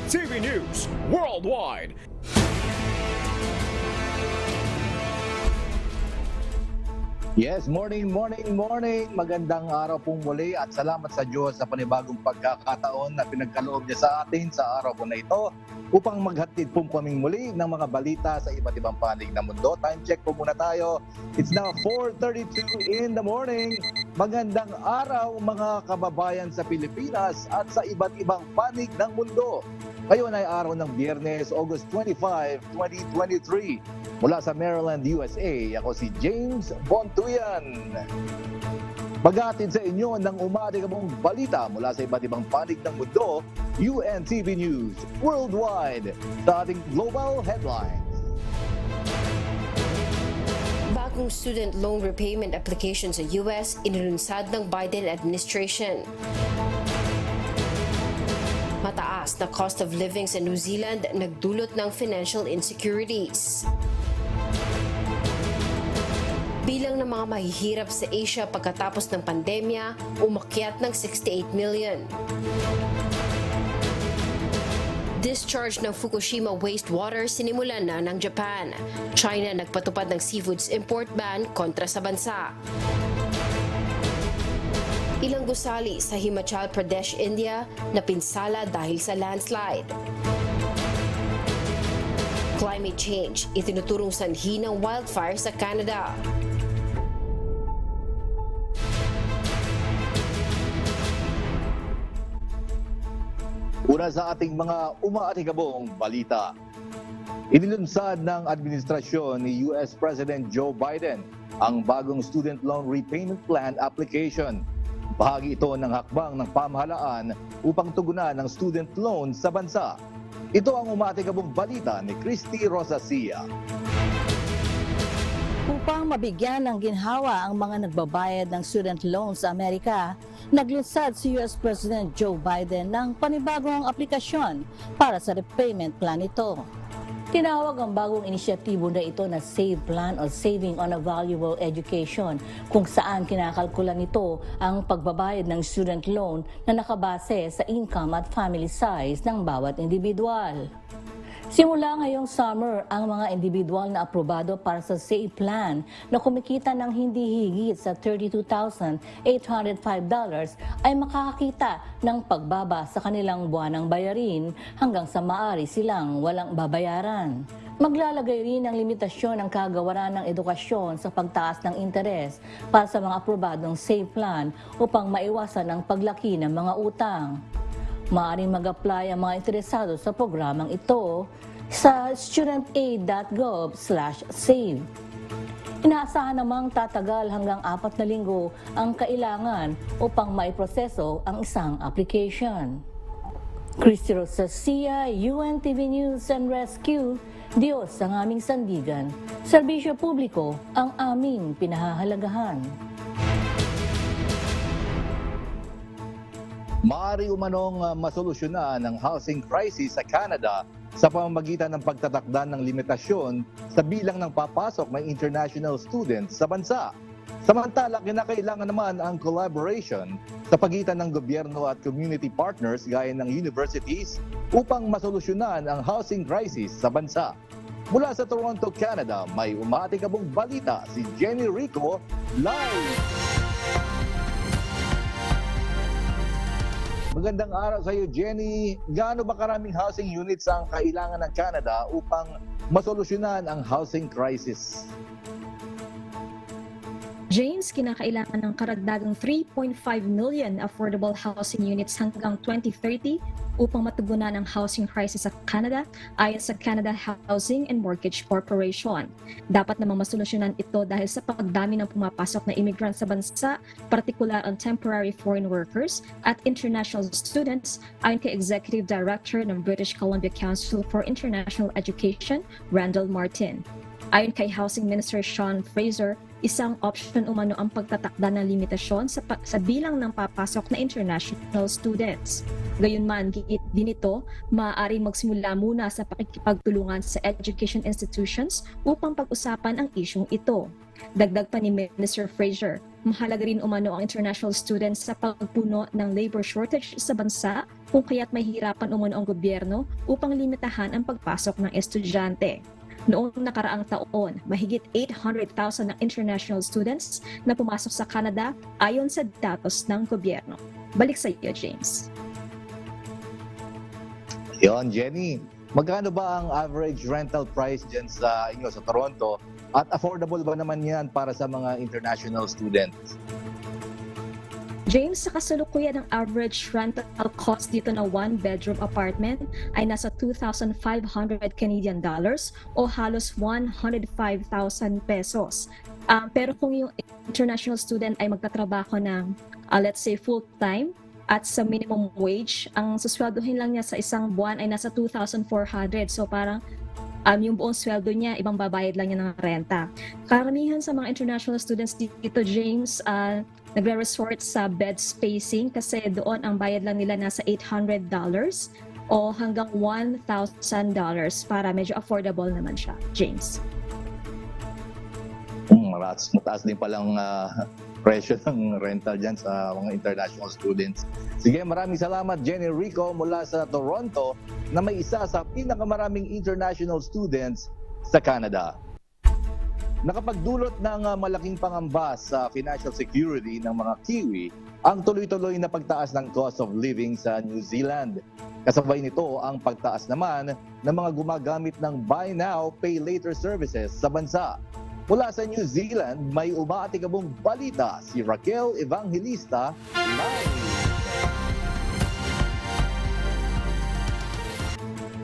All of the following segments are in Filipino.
UNTV News Worldwide. Yes, morning. Magandang araw pong muli at salamat sa Diyos sa panibagong pagkakataon na pinagkaloob niya sa atin sa araw po na ito upang maghatid po kaming muli ng mga balita sa iba't ibang panig ng mundo. Time check po muna tayo. It's now 4:32 in the morning. Magandang araw mga kababayan sa Pilipinas at sa iba't ibang panig ng mundo. Ngayon ay araw ng Biyernes, August 25, 2023. Mula sa Maryland, USA, ako si James Bontuyan. Paghatid sa inyo ng umatikabong balita mula sa iba't ibang panig ng mundo, UNTV News Worldwide sa ating global headlines. Bagong student loan repayment application sa US inilunsad ng Biden administration. Mataas na cost of living sa New Zealand nagdulot ng financial insecurities. Bilang ng mga mahihirap sa Asia pagkatapos ng pandemya, umakyat ng 68 million. Discharge ng Fukushima wastewater sinimulan na ng Japan. China nagpatupad ng seafoods import ban kontra sa bansa. Ilang gusali sa Himachal Pradesh, India napinsala dahil sa landslide. Climate change, itinuturong sanhi ng wildfire sa Canada. Una sa ating mga umaatikabong balita. Inilunsad ng administrasyon ni US President Joe Biden ang bagong Student Loan Repayment Plan application. Bahagi ito ng hakbang ng pamahalaan upang tugunan ang student loan sa bansa. Ito ang umaatikabong balita ni Christy Rosacia. Upang mabigyan ng ginhawa ang mga nagbabayad ng student loans sa Amerika, naglunsad si US President Joe Biden ng panibagong aplikasyon para sa repayment plan ito. Tinawag ang bagong inisyatibo na ito na SAVE Plan o Saving on a Valuable Education, kung saan kinakalkula nito ang pagbabayad ng student loan na nakabase sa income at family size ng bawat individual. Simula ngayong summer, ang mga individual na aprobado para sa SAVE Plan na kumikita ng hindi higit sa $32,805 ay makakakita ng pagbaba sa kanilang buwanang bayarin hanggang sa maaari silang walang babayaran. Maglalagay rin ng limitasyon ang kagawaran ng edukasyon sa pagtaas ng interes para sa mga aprobadong SAVE Plan upang maiwasan ang paglaki ng mga utang. Maaaring mag-apply ang mga interesado sa programang ito sa studentaid.gov/save. Inaasahan namang tatagal hanggang 4 na linggo ang kailangan upang maiproseso ang isang application. Christy Rosacia, UNTV News and Rescue. Diyos ang aming sandigan. Serbisyo publiko ang aming pinahahalagahan. Maaari umanong masolusyonan ang housing crisis sa Canada sa pamamagitan ng pagtatakda ng limitasyon sa bilang ng papasok ng international students sa bansa. Samantala, kinakailangan naman ang collaboration sa pagitan ng gobyerno at community partners gaya ng universities upang masolusyonan ang housing crisis sa bansa. Mula sa Toronto, Canada, may umaatikabong balita si Jenny Rico live. Magandang araw sa iyo, Jenny. Gaano ba karaming housing units ang kailangan ng Canada upang masolusyonan ang housing crisis? James, kinakailangan ng karagdagang 3.5 million affordable housing units hanggang 2030 upang matugunan ang housing crisis sa Canada ayon sa Canada Housing and Mortgage Corporation. Dapat namang masolusyonan ito dahil sa pagdami ng pumapasok na immigrant sa bansa, partikular ang temporary foreign workers at international students, ayon kay Executive Director ng British Columbia Council for International Education, Randall Martin. Ayon kay Housing Minister Sean Fraser, isang option umano ang pagtatakda ng limitasyon sa bilang ng papasok na international students. Gayunman, din ito, maaaring magsimula muna sa pakikipagtulungan sa education institutions upang pag-usapan ang isyong ito. Dagdag pa ni Minister Fraser, Mahalaga rin umano ang international students sa pagpuno ng labor shortage sa bansa, kung kaya't mahirapan umano ang gobyerno upang limitahan ang pagpasok ng estudyante. Noong nakaraang taon, mahigit 800,000 na international students na pumasok sa Canada ayon sa datos ng gobyerno. Balik sa iyo, James. Yon, Jenny. Magkano ba ang average rental price dyan sa inyo sa Toronto? At affordable ba naman yan para sa mga international students? James, sa kasalukuyan ng average rental cost dito na one-bedroom apartment ay nasa 2,500 Canadian dollars o halos 105,000 pesos. Pero kung yung international student ay magtatrabaho ng, let's say, full-time, at sa minimum wage, ang susweldohin lang niya sa isang buwan ay nasa 2,400. So parang yung buong sweldo niya, ibang babayad lang niya ng renta. Karamihan sa mga international students dito, James, nagre-resort sa bed spacing kasi doon ang bayad lang nila nasa $800 o hanggang $1,000 para medyo affordable naman siya, James. Mataas din palang presyo ng rental dyan sa mga international students. Sige, maraming salamat Jenny Rico mula sa Toronto na may isa sa pinakamaraming international students sa Canada. Nakapagdulot ng malaking pangamba sa financial security ng mga Kiwi ang tuloy-tuloy na pagtaas ng cost of living sa New Zealand. Kasabay nito ang pagtaas naman ng mga gumagamit ng Buy Now, Pay Later services sa bansa. Mula sa New Zealand, may umaatikabong balita si Raquel Evangelista live.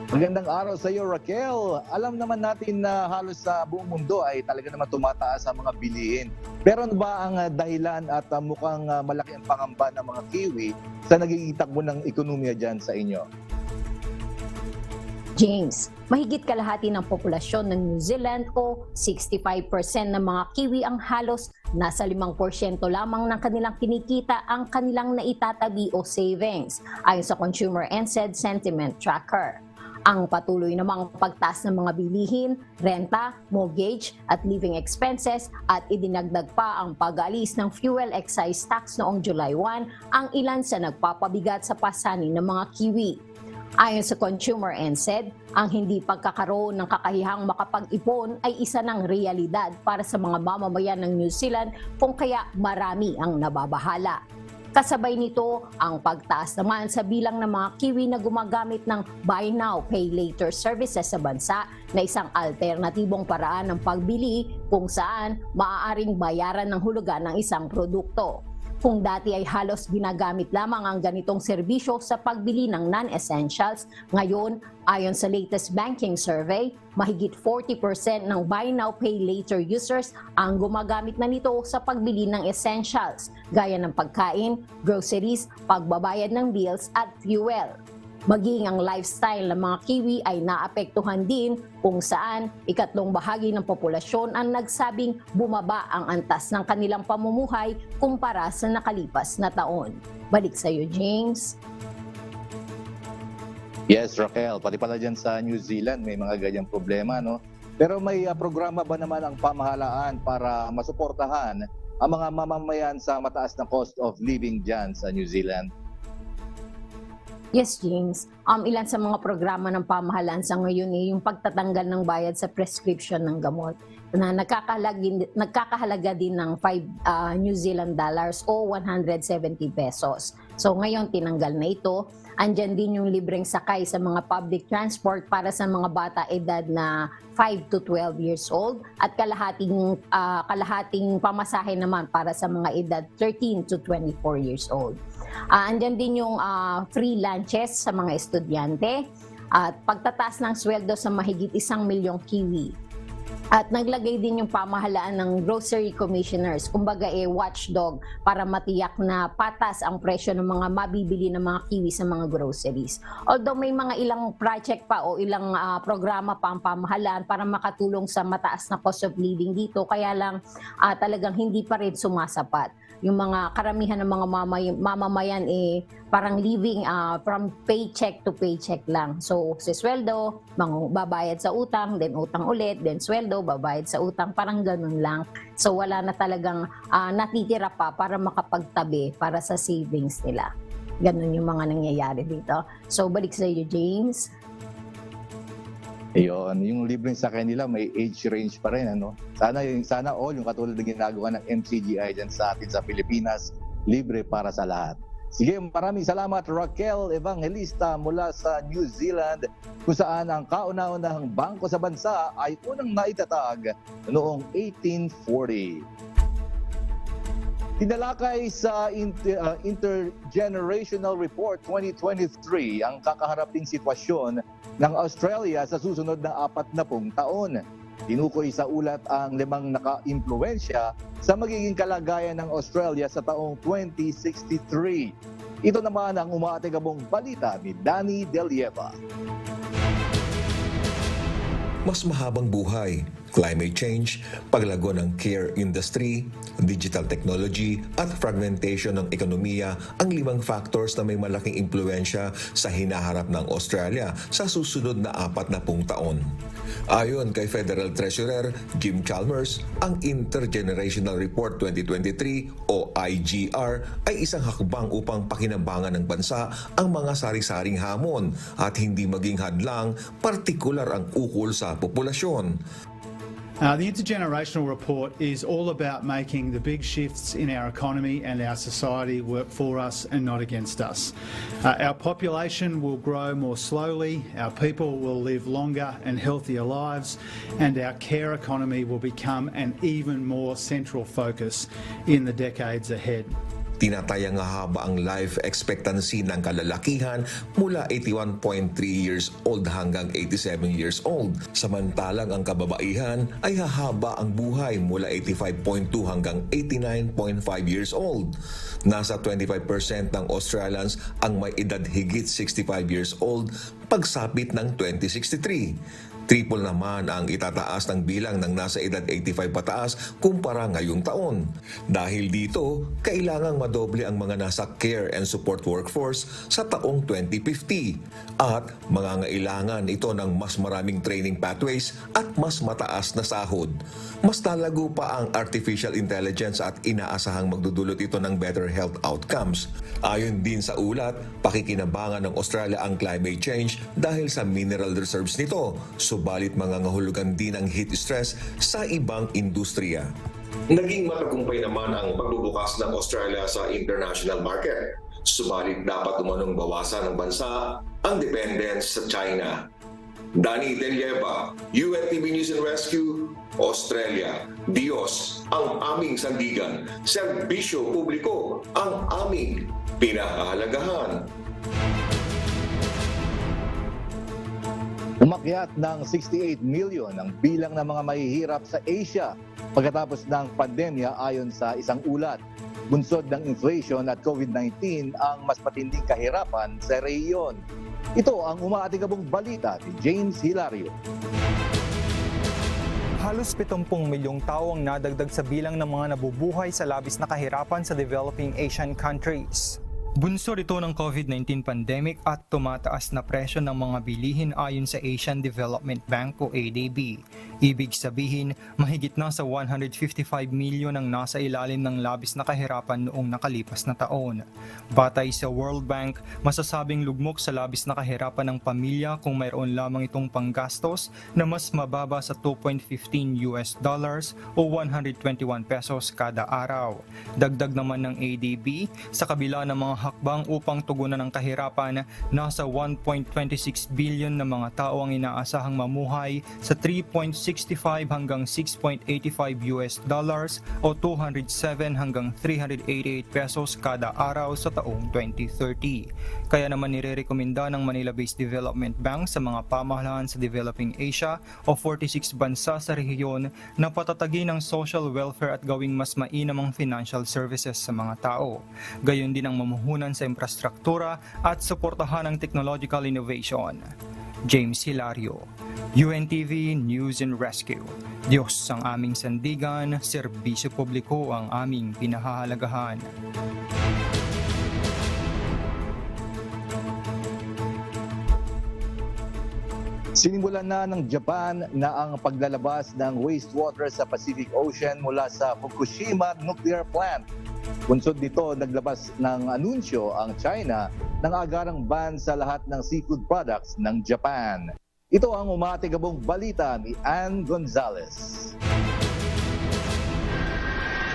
Magandang araw sa iyo, Raquel. Alam naman natin na halos sa buong mundo ay talaga naman tumataas ang mga bilihin. Pero ano ba ang dahilan at mukhang malaki ang pangamba ng mga Kiwi sa nagiging takbo ng ekonomiya dyan sa inyo? James, mahigit kalahati ng populasyon ng New Zealand o 65% ng mga Kiwi ang halos nasa 5% lamang ng kanilang kinikita ang kanilang naitatabi o savings, ayon sa Consumer NZ Sentiment Tracker. Ang patuloy namang pagtaas ng mga bilihin, renta, mortgage at living expenses at idinagdag pa ang pag-alis ng fuel excise tax noong July 1 ang ilan sa nagpapabigat sa pasanin ng mga Kiwi. Ayon sa Consumer NZ, ang hindi pagkakaroon ng kakayahang makapag-ipon ay isa ng realidad para sa mga mamamayan ng New Zealand kung kaya marami ang nababahala. Kasabay nito, ang pagtaas naman sa bilang ng mga Kiwi na gumagamit ng Buy Now, Pay Later services sa bansa na isang alternatibong paraan ng pagbili kung saan maaaring bayaran ng hulugan ng isang produkto. Kung dati ay halos ginagamit lamang ang ganitong serbisyo sa pagbili ng non-essentials, ngayon, ayon sa latest banking survey, mahigit 40% ng Buy Now Pay Later users ang gumagamit na nito sa pagbili ng essentials, gaya ng pagkain, groceries, pagbabayad ng bills at fuel. Maging ang lifestyle ng mga Kiwi ay naapektuhan din kung saan ikatlong bahagi ng populasyon ang nagsabing bumaba ang antas ng kanilang pamumuhay kumpara sa nakalipas na taon. Balik sa iyo, James. Yes, Raquel, pati pala dyan sa New Zealand may mga ganyang problema, no? Pero may programa ba naman ang pamahalaan para masuportahan ang mga mamamayan sa mataas na cost of living dyan sa New Zealand? Yes, James. Ilan sa mga programa ng pamahalaan sa ngayon yung pagtatanggal ng bayad sa prescription ng gamot na nagkakahalaga din ng 5 New Zealand dollars o 170 pesos. So ngayon tinanggal na ito. Andyan din yung libreng sakay sa mga public transport para sa mga bata edad na 5 to 12 years old at kalahating pamasahe naman para sa mga edad 13 to 24 years old. Andyan din yung free lunches sa mga estudyante at pagtataas ng sweldo sa mahigit 1 milyong Kiwi. At naglagay din yung pamahalaan ng grocery commissioners, kumbaga watchdog para matiyak na patas ang presyo ng mga mabibili ng mga Kiwi sa mga groceries. Although may mga ilang project pa o ilang programa pa ang pamahalaan para makatulong sa mataas na cost of living dito, kaya lang talagang hindi pa rin sumasapat. yung mga karamihan ng mga mamamayan parang living from paycheck to paycheck lang. So si sweldo, babayad sa utang, then utang ulit, then sweldo, babayad sa utang, parang ganun lang. So wala na talagang natitira pa para makapagtabi para sa savings nila. Ganun yung mga nangyayari dito. So balik sa iyo, James. Ayun, yung libreng sa kanila may age range pa rin, ano? Sana all yung katulad ng ginagawa ng MCGI dyan sa atin sa Pilipinas, libre para sa lahat. Sige, maraming salamat Raquel Evangelista mula sa New Zealand, kung saan ang kauna-unahang bangko sa bansa ay unang naitatag noong 1840. Tinalakay sa Intergenerational Report 2023 ang kakaharaping sitwasyon ng Australia sa susunod na 40 taon. Tinukoy sa ulat ang 5 naka-impluensya sa magiging kalagayan ng Australia sa taong 2063. Ito naman ang umaatigabong balita ni Danny Delieva. Mas mahabang buhay, climate change, paglago ng care industry, digital technology at fragmentation ng ekonomiya ang 5 factors na may malaking impluensya sa hinaharap ng Australia sa susunod na 40 taon. Ayon kay Federal Treasurer Jim Chalmers, ang Intergenerational Report 2023 o IGR ay isang hakbang upang pakinabangan ng bansa ang mga sari-saring hamon at hindi maging hadlang, partikular ang ukol sa populasyon. The Intergenerational Report is all about making the big shifts in our economy and our society work for us and not against us. Our population will grow more slowly, our people will live longer and healthier lives, and our care economy will become an even more central focus in the decades ahead. Tinatayang haba ang life expectancy ng kalalakihan mula 81.3 years old hanggang 87 years old. Samantalang ang kababaihan ay hahaba ang buhay mula 85.2 hanggang 89.5 years old. Nasa 25% ng Australians ang may edad higit 65 years old pagsapit ng 2063. Triple naman ang itataas ng bilang ng nasa edad 85 pataas kumpara ngayong taon. Dahil dito, kailangang madoble ang mga nasa care and support workforce sa taong 2050 at mangangailangan ito ng mas maraming training pathways at mas mataas na sahod. Mas lalago pa ang artificial intelligence at inaasahang magdudulot ito ng better health outcomes. Ayon din sa ulat, pakikinabangan ng Australia ang climate change dahil sa mineral reserves nito. Subalit mangangahulugan din ang heat stress sa ibang industriya. Naging matagumpay naman ang pagbubukas ng Australia sa international market. Subalit dapat umanong bawasan ng bansa ang dependence sa China. Danny Delieva, UNTV News and Rescue, Australia. Diyos ang aming sandigan, serbisyo publiko ang aming pinahahalagahan. Umakyat ng 68 million ang bilang ng mga mahihirap sa Asia pagkatapos ng pandemya ayon sa isang ulat. Bunsod ng inflation at COVID-19 ang mas matinding kahirapan sa rehiyon. Ito ang umaatigabong balita ni James Hilario. Halos 70 milyong tao ang nadagdag sa bilang ng mga nabubuhay sa labis na kahirapan sa developing Asian countries. Bunsod ito ng COVID-19 pandemic at tumataas na presyo ng mga bilihin ayon sa Asian Development Bank o ADB. Ibig sabihin, mahigit na sa 155 milyon ang nasa ilalim ng labis na kahirapan noong nakalipas na taon. Batay sa World Bank, masasabing lugmok sa labis na kahirapan ng pamilya kung mayroon lamang itong panggastos na mas mababa sa $2.15 o 121 pesos kada araw. Dagdag naman ng ADB, sa kabila ng mga hakbang upang tugunan ng kahirapan, nasa 1.26 billion na mga tao ang inaasahang mamuhay sa 3.65 hanggang 6.85 o 207 hanggang 388 pesos kada araw sa taong 2030. Kaya naman nirerekomenda ng Manila-based Development Bank sa mga pamahalaan sa Developing Asia o 46 bansa sa rehiyon na patatagin ang social welfare at gawing mas mainam ang financial services sa mga tao. Gayon din ang mamuhunan sa infrastruktura at suportahan ang technological innovation. James Hilario, UNTV News and Rescue. Diyos ang aming sandigan, serbisyo publiko ang aming pinahahalagahan. Sinimulan na ng Japan na ang paglalabas ng wastewater sa Pacific Ocean mula sa Fukushima Nuclear Plant. Bunsod dito, naglabas ng anunsyo ang China ng agarang ban sa lahat ng seafood products ng Japan. Ito ang umatigabong balita ni Ann Gonzalez.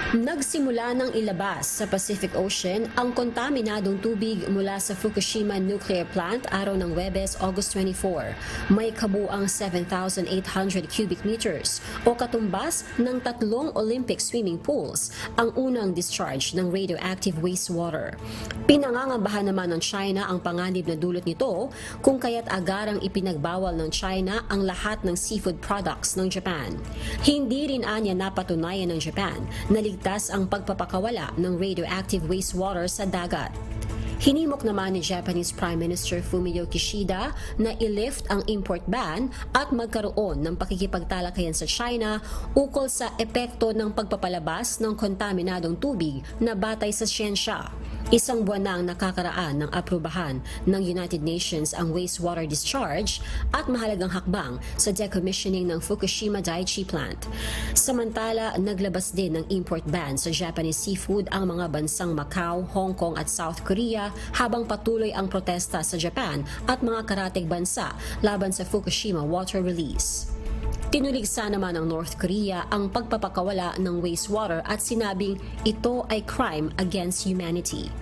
Nagsimula ng ilabas sa Pacific Ocean ang kontaminadong tubig mula sa Fukushima Nuclear Plant araw ng Huwebes, August 24. May kabuang 7,800 cubic meters o katumbas ng 3 Olympic swimming pools ang unang discharge ng radioactive wastewater. Pinangangabahan naman ng China ang panganib na dulot nito kung kaya't agarang ipinagbawal ng China ang lahat ng seafood products ng Japan. Hindi rin anya napatunayan ng Japan na ligtas ang pagpapakawala ng radioactive wastewater sa dagat. Hinimok naman ni Japanese Prime Minister Fumio Kishida na i-lift ang import ban at magkaroon ng pakikipagtalakayan sa China ukol sa epekto ng pagpapalabas ng kontaminadong tubig na batay sa siyensya. Isang buwan na ang nakakaraan ng aprubahan ng United Nations ang wastewater discharge at mahalagang hakbang sa decommissioning ng Fukushima Daiichi Plant. Samantala, naglabas din ng import ban sa Japanese seafood ang mga bansang Macau, Hong Kong at South Korea habang patuloy ang protesta sa Japan at mga karatig bansa laban sa Fukushima water release. Tinuligsa naman ng North Korea ang pagpapakawala ng wastewater at sinabing ito ay crime against humanity.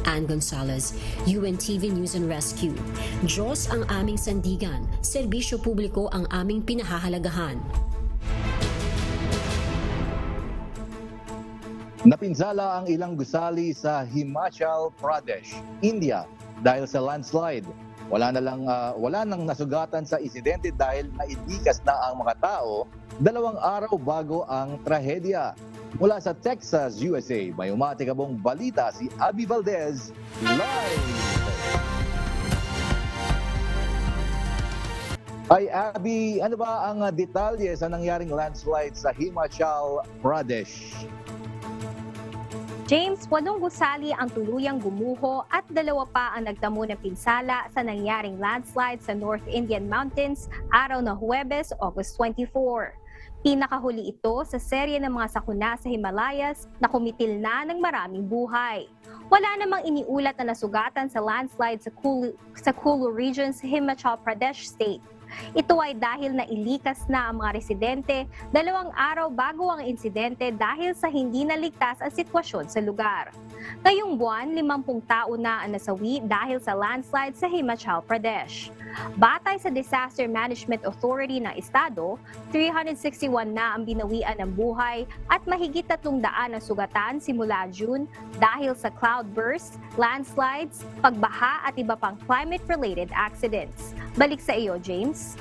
Ann Gonzalez, UNTV News and Rescue. Diyos ang aming sandigan, serbisyo publiko ang aming pinahahalagahan. Napinsala ang ilang gusali sa Himachal Pradesh, India dahil sa landslide. Wala nang nasugatan sa insidente dahil nailikas na ang mga tao 2 araw bago ang trahedya. Mula sa Texas, USA, may umatikabong balita si Abby Valdez live. Ay Abby, ano ba ang detalye sa nangyaring landslide sa Himachal Pradesh? James, 8 gusali ang tuluyang gumuho at 2 pa ang nagtamo ng pinsala sa nangyaring landslide sa North Indian Mountains araw ng Huwebes, August 24. Pinakahuli ito sa serye ng mga sakuna sa Himalayas na kumitil na ng maraming buhay. Wala namang iniulat na nasugatan sa landslide sa Kulu region sa Himachal Pradesh State. Ito ay dahil nailikas na ang mga residente 2 araw bago ang insidente dahil sa hindi naligtas ang sitwasyon sa lugar. Ngayong buwan, 50 tao na ang nasawi dahil sa landslide sa Himachal Pradesh. Batay sa Disaster Management Authority ng estado, 361 na ang binawian ng buhay at mahigit 300 ang sugatan simula June dahil sa cloudbursts, landslides, pagbaha at iba pang climate-related accidents. Balik sa iyo, James.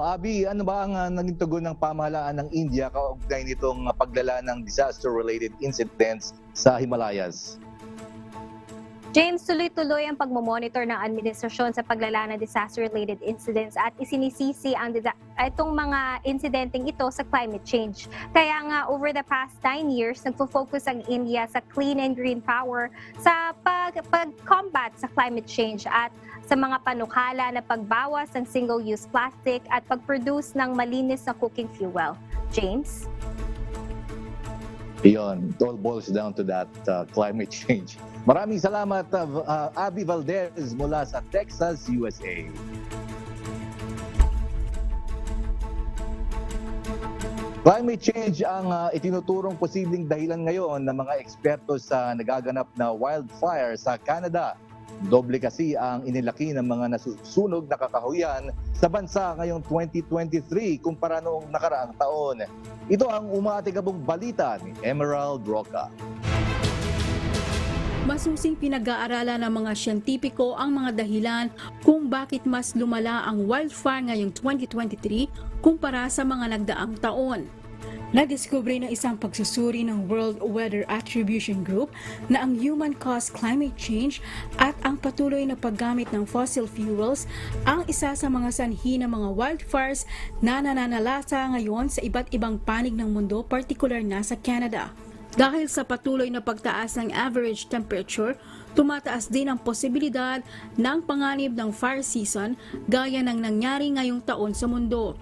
Abby, ano ba ang naging tugon ng pamahalaan ng India kaugnay nitong paglala ng disaster-related incidents sa Himalayas? James, tuloy-tuloy ang pagmomonitor ng administrasyon sa paglala ng disaster-related incidents at isinisisi itong mga insidenteng ito sa climate change. Kaya nga, over the past 9 years, nagfo-focus ang India sa clean and green power sa pag-combat sa climate change at sa mga panukala na pagbawas ng single-use plastic at pag-produce ng malinis na cooking fuel. James? Iyon, it all boils down to that climate change. Maraming salamat, Abby Valdez mula sa Texas, USA. Climate change ang itinuturong posibleng dahilan ngayon ng mga eksperto sa nagaganap na wildfire sa Canada. Doble kasi ang inilaki ng mga nasusunog na kakahuyan sa bansa ngayong 2023 kumpara noong nakaraang taon. Ito ang umatigabong balita ni Emerald Roca. Masusing pinag-aaralan ng mga siyentipiko ang mga dahilan kung bakit mas lumala ang wildfire ngayong 2023 kumpara sa mga nagdaang taon. Nadiskubre ng isang pagsusuri ng World Weather Attribution Group na ang human-caused climate change at ang patuloy na paggamit ng fossil fuels ang isa sa mga sanhi ng mga wildfires na nananalasa ngayon sa iba't ibang panig ng mundo, partikular na sa Canada. Dahil sa patuloy na pagtaas ng average temperature, tumataas din ang posibilidad ng panganib ng fire season gaya ng nangyari ngayong taon sa mundo.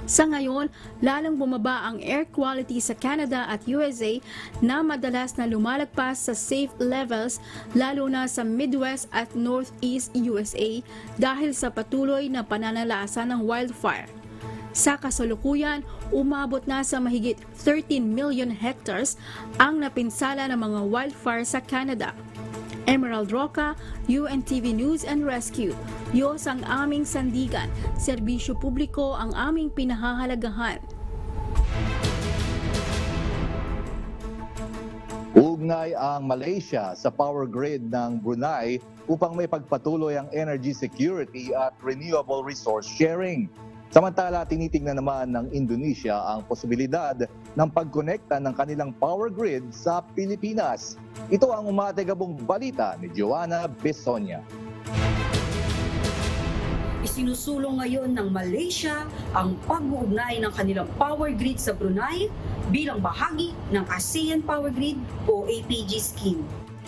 Sa ngayon, lalong bumaba ang air quality sa Canada at USA na madalas na lumalagpas sa safe levels lalo na sa Midwest at Northeast USA dahil sa patuloy na pananalasa ng wildfire. Sa kasalukuyan, umabot na sa mahigit 13 million hectares ang napinsala ng mga wildfire sa Canada. Emerald Roca, UNTV News and Rescue. Diyos ang aming sandigan, serbisyo publiko ang aming pinahahalagahan. Ugnay ang Malaysia sa power grid ng Brunei upang may pagpatuloy ang energy security at renewable resource sharing. Samantala, tinitingnan naman ng Indonesia ang posibilidad ng pagkonekta ng kanilang power grid sa Pilipinas. Ito ang umategabong balita ni Joanna Besonia. Isinusulong ngayon ng Malaysia ang pag-uugnay ng kanilang power grid sa Brunei bilang bahagi ng ASEAN Power Grid o APG scheme.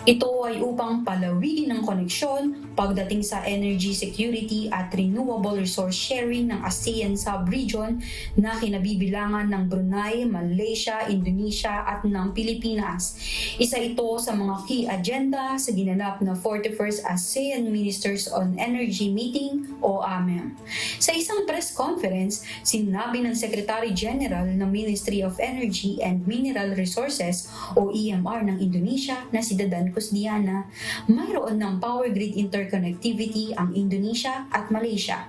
Ito ay upang palawigin ang koneksyon pagdating sa energy security at renewable resource sharing ng ASEAN sub-region na kinabibilangan ng Brunei, Malaysia, Indonesia at ng Pilipinas. Isa ito sa mga key agenda sa ginanap na 41st ASEAN Ministers on Energy Meeting o AMEM. Sa isang press conference, sinabi ng Secretary General ng Ministry of Energy and Mineral Resources o EMR ng Indonesia na si Dadan Kusdiana, mayroon ng power grid interconnectivity ang Indonesia at Malaysia.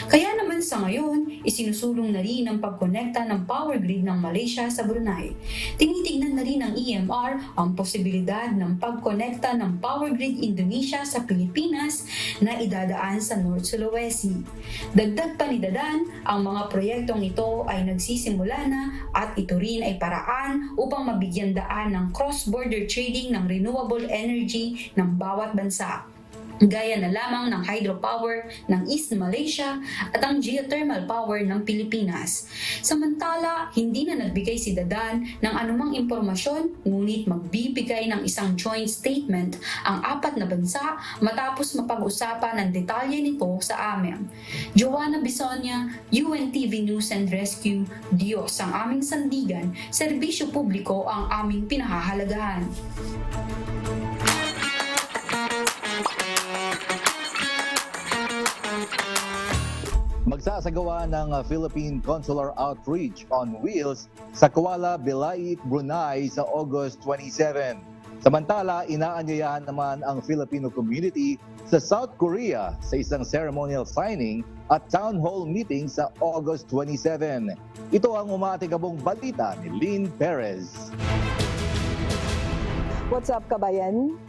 Kaya naman sa ngayon, isinusulong na rin ang pagkonekta ng power grid ng Malaysia sa Brunei. Tinitignan na rin ng EMR ang posibilidad ng pagkonekta ng power grid Indonesia sa Pilipinas na idadaan sa North Sulawesi. Dagdag pa ni Dadan, ang mga proyektong ito ay nagsisimula na at ito rin ay paraan upang mabigyan daan ng cross-border trading ng renewable energy ng bawat bansa. Gaya na lamang ng hydropower ng East Malaysia at ang geothermal power ng Pilipinas. Samantala, hindi na nagbigay si Dadan ng anumang impormasyon, ngunit magbibigay ng isang joint statement ang apat na bansa matapos mapag-usapan ng detalye nito sa AMEM. Joanna Bisonia, UNTV News and Rescue. Diyos ang aming sandigan, serbisyo publiko ang aming pinahahalagahan. Magsasagawa ng Philippine Consular Outreach on Wheels sa Kuala Belait, Brunei sa August 27. Samantala, inaanyayahan naman ang Filipino community sa South Korea sa isang ceremonial signing at town hall meeting sa August 27. Ito ang umatigabong balita ni Lynn Perez. What's up, kabayan?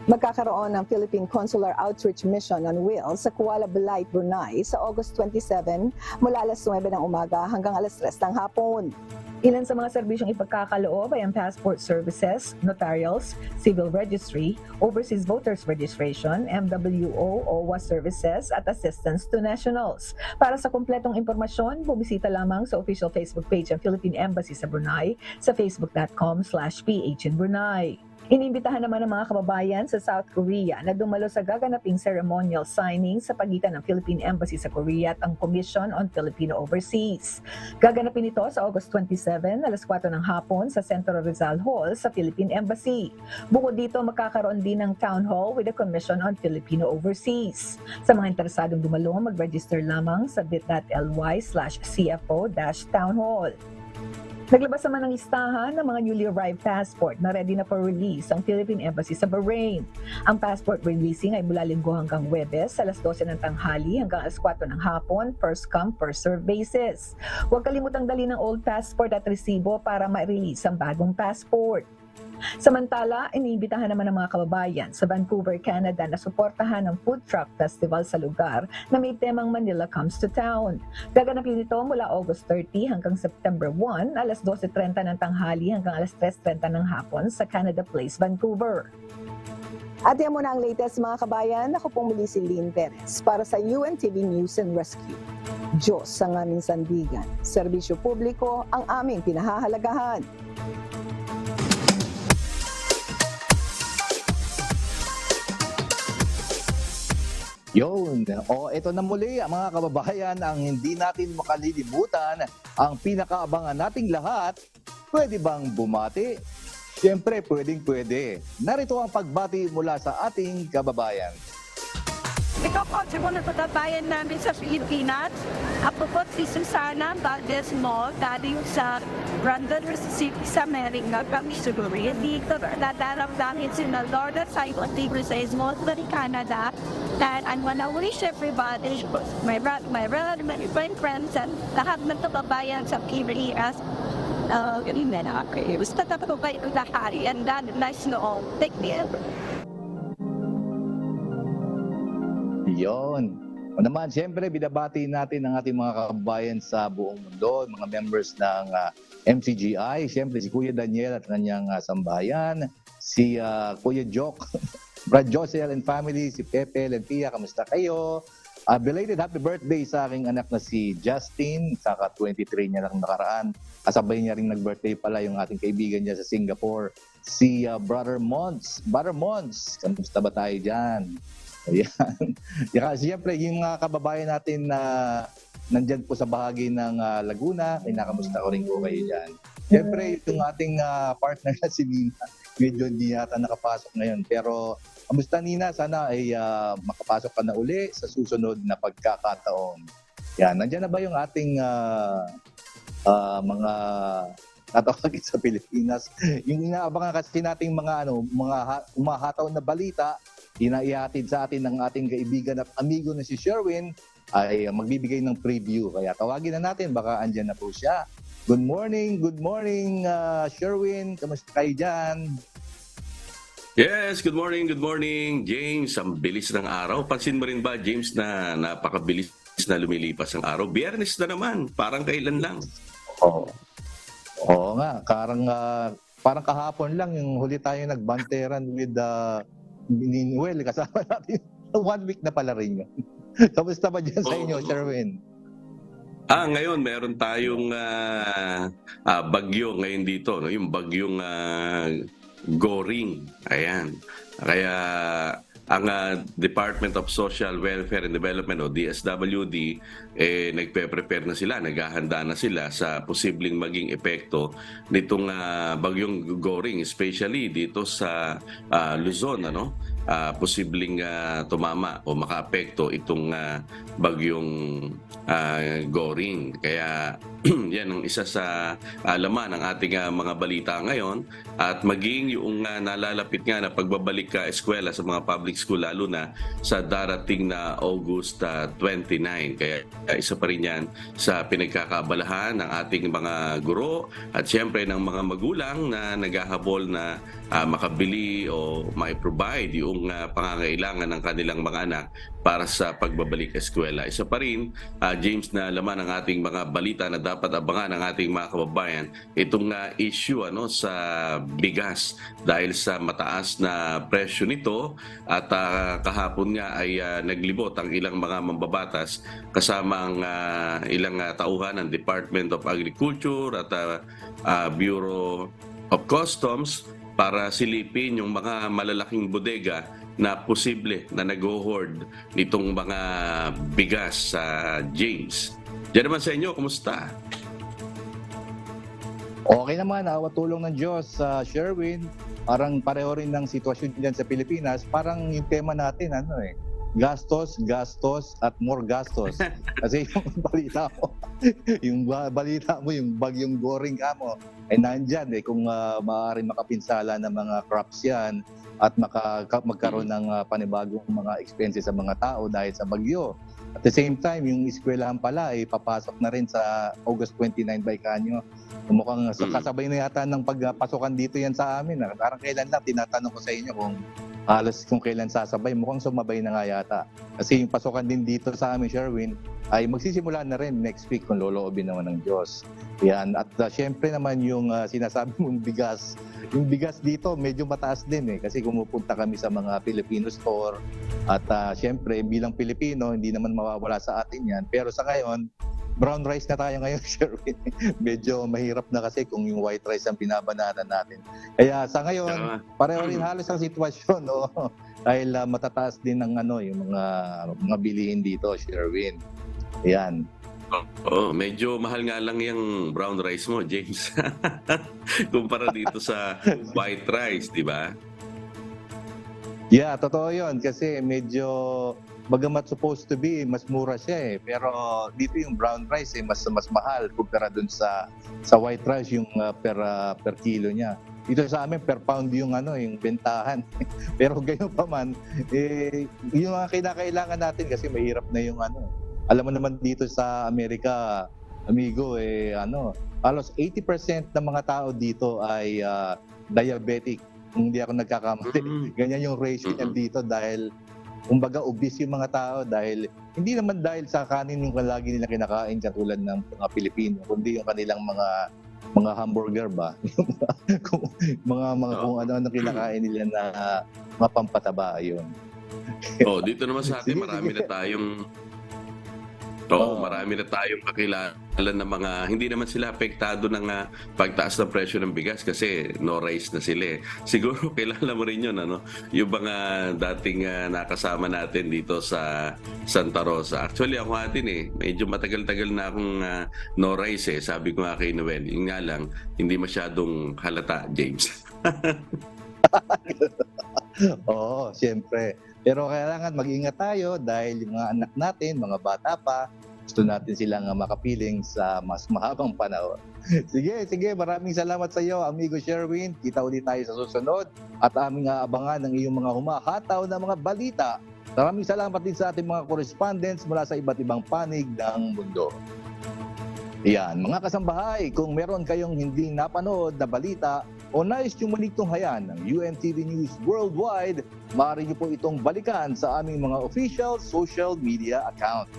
Magkakaroon ng Philippine Consular Outreach Mission on Wheels sa Kuala Belait, Brunei sa August 27 mula alas 9 ng umaga hanggang alas 3 ng hapon. Ilan sa mga serbisyong ipagkakaloob ay ang passport services, notarials, civil registry, overseas voters registration, MWO, OWA services at assistance to nationals. Para sa kumpletong impormasyon, bumisita lamang sa official Facebook page ng Philippine Embassy sa Brunei sa facebook.com/phinbrunei. Inimbitahan naman ng mga kababayan sa South Korea na dumalo sa gaganaping ceremonial signing sa pagitan ng Philippine Embassy sa Korea at ang Commission on Filipino Overseas. Gaganapin ito sa August 27, alas 4 ng hapon sa Centro Rizal Hall sa Philippine Embassy. Bukod dito, magkakaroon din ng town hall with the Commission on Filipino Overseas. Sa mga interesadong dumalo, mag-register lamang sa bit.ly/cfo-townhall. Naglabas naman ng listahan ng mga newly arrived passport na ready na for release ang Philippine Embassy sa Bahrain. Ang passport releasing ay mula Linggo hanggang Huwebes, alas 12 ng tanghali hanggang alas 4 ng hapon, first come, first serve basis. Huwag kalimutang dali ng old passport at resibo para ma-release ang bagong passport. Samantala, iniimbitahan naman ng mga kababayan sa Vancouver, Canada na suportahan ang food truck festival sa lugar na may temang Manila Comes to Town. Gaganapin ito mula August 30 hanggang September 1, alas 12:30 ng tanghali hanggang alas 3:30 ng hapon sa Canada Place, Vancouver. At yan muna ang latest mga kabayan. Ako pong muli si Lynn Perez para sa UNTV News and Rescue. Diyos ang aming sandigan. Serbisyo publiko ang aming pinahahalagahan. Yun. Ito na muli mga kababayan ang hindi natin makalilimutan, ang pinakaabangan nating lahat. Pwede bang bumati? Siyempre, pwedeng-pwede. Narito ang pagbati mula sa ating kababayan. Ikaw po, sa mga kababayan namin sa Pilipinas. Ako po si Susana Valdez Mo, galing sa Brandon City sa Meringa, Missouri. Dito nadarap namin si Lorna Simon Tigres mostly Canada. And I want to wish everybody, my relatives, my friends, and lahat ng kababayan sa Pilipinas. Basta tapos ko kayo lahat. And that nice noon. Thank you. Yon. O naman, siyempre, binabati natin ang ating mga kababayan sa buong mundo, mga members ng MCGI. Siyempre, si Kuya Daniel at kanyang sambahayan, si Kuya Joke, Brad Josel and family, si Pepe, Lentia, kamusta kayo? Belated happy birthday sa aking anak na si Justin, saka 23 niya lang nakaraan. Kasabay niya rin nag-birthday pala yung ating kaibigan niya sa Singapore, si Brother Mons. Brother Mons, kamusta ba tayo dyan? Ayan. Siyempre, yung mga kababayan natin na nandyan po sa bahagi ng Laguna, kinakamusta ko rin po kayo dyan. Siyempre, yung ating partner na si Nina, medyo hindi yata nakapasok ngayon. Pero, kamusta Nina? Sana ay makapasok ka na uli sa susunod na pagkakataon. Yan, nandyan na ba yung ating mga tatawagin sa Pilipinas? Yung inaabangan kasi nating mga umahataw na balita, inaihatid sa atin ng ating kaibigan at amigo na si Sherwin, ay magbibigay ng preview. Kaya tawagin na natin, baka andyan na po siya. Good morning, Sherwin. Kamusta kayo dyan? Yes, good morning, James. Ang bilis ng araw. Pansin mo rin ba, James, na napakabilis na lumilipas ang araw? Biyernes na naman, parang kailan lang. Oo nga, parang kahapon lang yung huli tayo nagbanteran with Well, kasama natin. 1 week na pala rin yun. Kamusta ba dyan sa inyo, Sherwin? Ngayon, meron tayong bagyo ngayon dito. No? Yung bagyong Goring. Ayan. Kaya ang Department of Social Welfare and Development o DSWD, nagpe-prepare na sila, naghahanda na sila sa posibleng maging epekto nitong bagyong Goring, especially dito sa Luzon, posibleng tumama o makaapekto itong bagyong Goring. Kaya yan ang isa sa laman ng ating mga balita ngayon, at maging yung nalalapit nga na pagbabalik ka eskwela sa mga public school, lalo na sa darating na August 29. Kaya isa pa rin yan sa pinagkakabalahan ng ating mga guro at siyempre ng mga magulang na naghahabol na makabili o mai-provide yung pangangailangan ng kanilang mga anak para sa pagbabalik eskwela. Isa pa rin, James, na laman ng ating mga balita na dapat abangan ng ating mga kababayan, itong issue sa bigas dahil sa mataas na presyo nito, at kahapon nga ay naglibot ang ilang mga mambabatas kasama ang ilang tauhan ng Department of Agriculture at Bureau of Customs para silipin yung mga malalaking bodega na posible na nag-hoard nitong mga bigas sa James. Diyan naman sa inyo, kumusta? Okay naman, awa tulong ng Diyos, Sherwin. Parang pareho rin ng sitwasyon dyan sa Pilipinas. Parang yung tema natin, gastos, at more gastos. Kasi yung balita mo, yung bagyong Goring ka mo, ay nandyan kung maaaring makapinsala ng mga crops yan at magkaroon ng panibagong mga expenses sa mga tao dahil sa bagyo. At the same time, yung eskwelahan pala ay papasok na rin sa August 29 by kanyo. Mukhang kasabay na yata ng pagpasokan dito yan sa amin. Parang kailan lang, tinatanong ko sa inyo kung kailan sasabay. Mukhang sumabay na nga yata. Kasi yung pasokan din dito sa amin, Sherwin, ay magsisimula na rin next week kung loloobin naman ng Diyos. Yan. At syempre naman yung sinasabi mong bigas. Yung bigas dito medyo mataas din kasi kumupunta kami sa mga Filipino store. At syempre bilang Pilipino, hindi naman mawawala sa atin yan. Pero sa ngayon, brown rice na tayo ngayon, Sherwin. Medyo mahirap na kasi kung yung white rice ang binabanatan natin. Kaya sa ngayon, pareho rin halos ang sitwasyon. No? Dahil matataas din ng yung mga bilihin dito, Sherwin. Yan. Oo, medyo mahal nga lang yung brown rice mo, James. Kumpara dito sa white rice, di ba? Yeah, totoo yun. Kasi medyo, bagamat supposed to be, mas mura siya Pero dito yung brown rice mas mahal kumpara dun sa white rice yung per kilo niya. Dito sa amin, per pound yung yung bentahan. Pero gayon pa man, yung mga kinakailangan natin kasi mahirap na yung Alam mo naman dito sa Amerika, amigo, halos 80% ng mga tao dito ay diabetic. Kung hindi ako nagkakamali. Ganyan yung ratio niya dito dahil, kumbaga, obese yung mga tao dahil, hindi naman dahil sa kanin yung lagi nila kinakain katulad ng mga Pilipino, kundi yung kanilang mga hamburger ba? kung ano kinakain nila na mga pampataba, yun. Dito naman sa atin, marami na tayong kakilala ng mga hindi naman sila apektado ng pagtaas ng presyo ng bigas kasi no rice na sila. Siguro kilala mo rin yun, yung mga dating nakasama natin dito sa Santa Rosa. Actually, ako din medyo matagal-tagal na akong no rice Sabi ko nga kay Noel, yun nga lang, hindi masyadong halata, James. Oo, siyempre. Pero kailangan mag-ingat tayo dahil yung mga anak natin, mga bata pa, gusto natin silang makapiling sa mas mahabang panahon. Sige, maraming salamat sa iyo, amigo Sherwin. Kita ulit tayo sa susunod at aming aabangan ng iyong mga humahataw na mga balita. Maraming salamat din sa ating mga correspondents mula sa iba't ibang panig ng mundo. Yan, mga kasambahay, kung meron kayong hindi napanood na balita o nais nyo muling tunghayan ng UNTV News Worldwide, maaari nyo po itong balikan sa aming mga official social media account.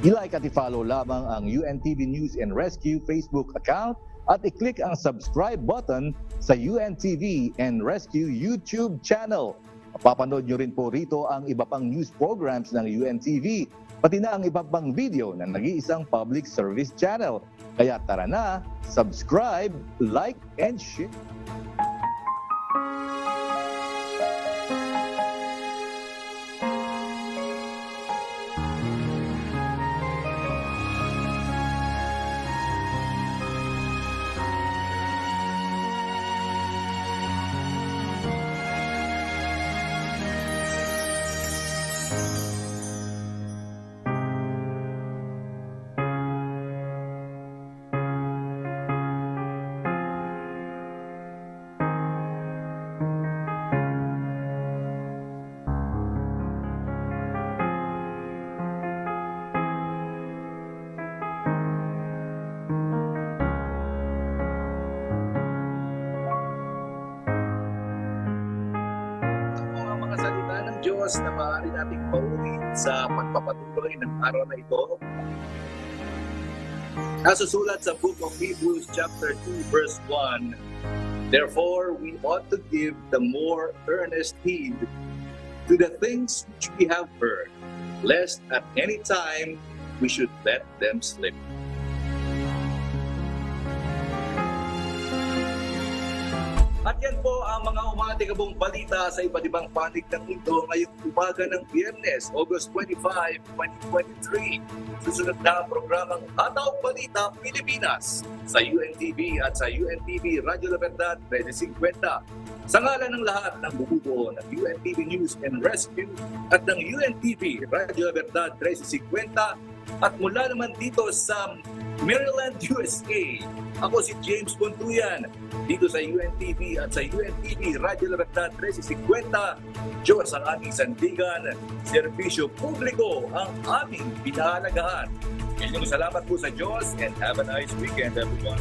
I-like at i-follow lamang ang UNTV News and Rescue Facebook account at i-click ang subscribe button sa UNTV and Rescue YouTube channel. Mapapanood nyo rin po rito ang iba pang news programs ng UNTV, pati na ang iba pang video ng nag-iisang public service channel. Kaya tara na, subscribe, like, and share. Diyos na maaari nating paulit sa pagpapatuloy ng araw na ito. Nasusulat sa Book of Hebrews chapter 2 verse 1, "Therefore we ought to give the more earnest heed to the things which we have heard, lest at any time we should let them slip." At yan po ang mga umatikabong balita sa iba't ibang panig ng mundo ngayong umaga ng Biyernes, August 25, 2023. Susunod na ang programang Hataw Balita Pilipinas sa UNTV at sa UNTV Radio La Verdad 1350. Sa ngalan ng lahat ng bumubuo ng UNTV News and Rescue at ng UNTV Radio La Verdad 1350, At mula naman dito sa Maryland, USA, ako si James Buntuyan dito sa UNTV at sa UNTV Radio Libertad 1350. Diyos ang aming sandigan, serbisyo publiko ang aming pinahalagahan. Inyong salamat po sa Diyos and have a nice weekend everyone.